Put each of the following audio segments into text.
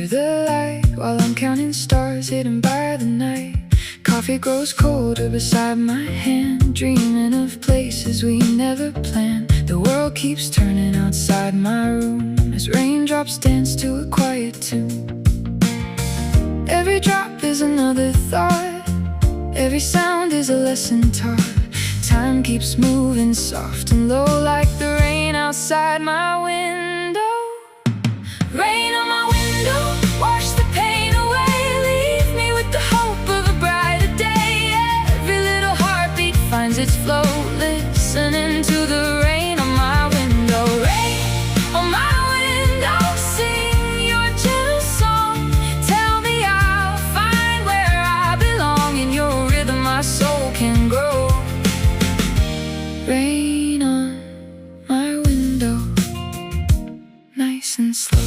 under the light, while I'm counting stars hidden by the night. Coffee grows colder beside my hand, dreaming of places we never planned. The world keeps turning outside my room as raindrops dance to a quiet tune. Every drop is another thought, every sound is a lesson taught. Time keeps moving soft and low like the rain outside my window. Rain on my window, wash the pain away, leave me with the hope of a brighter day. Every little heartbeat finds its flow, listening to the rain on my window. Rain on my window, sing your gentle song. Tell me I'll find where I belong. In your rhythm my soul can grow. Rain on my window, nice and slow.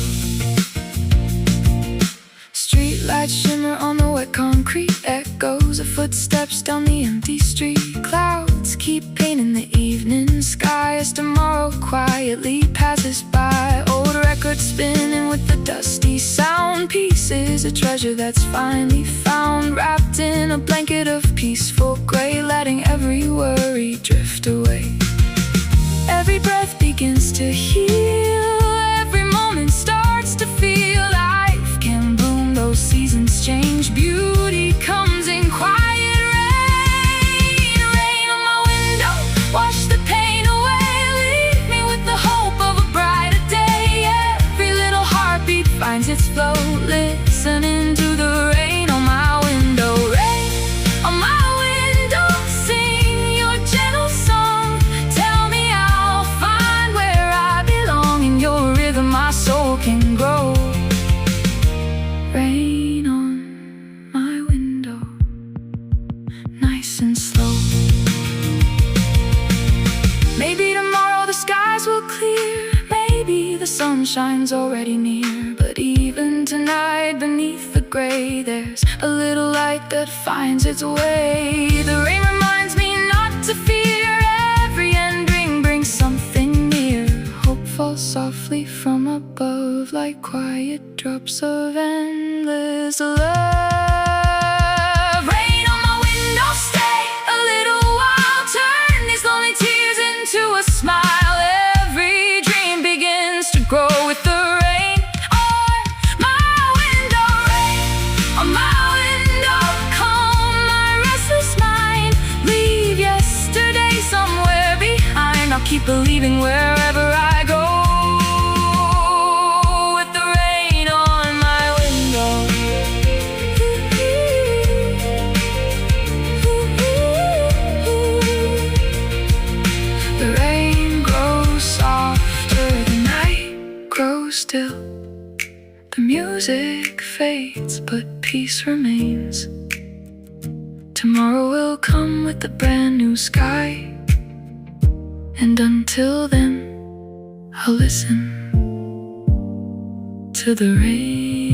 Streetlights shimmer on the wet concrete, echoes of footsteps down the empty street. Clouds keep painting the evening sky as tomorrow quietly passes by. Old records spinning with the dusty sound. Peace is a treasure that's finally found, wrapped in a blanket of peaceful gray, letting every worry drift away. Every breath begins to heal, every moment starts to feel. Life can bloom, those seasons change, beauty comes in quiet rain. Rain on my window, wash the pain away, leave me with the hope of a brighter day. Every little heartbeat finds its flow, listening to the rain on my window. Rain on my window, sing your gentle song. Tell me I'll find where I belong. In your rhythm my soul can grow. Rain on my window, nice and slow. Maybe tomorrow the skies will clear, maybe the sunshine's already near. But even tonight beneath the gray, there's a little light that finds its way. The rain reminds me not to fear, every ending brings something near. Hope falls softly from above like quiet drops of endless love. Rain on my window, stay a little while, turn these lonely tears into a smile. Every dream begins to grow with the rain on my window. Rain on my window, calm my restless mind, leave yesterday somewhere behind. I'll keep believing wherever I go. Still, the music fades, but peace remains. Tomorrow will come with a brand new sky, and until then, I'll listen to the rain.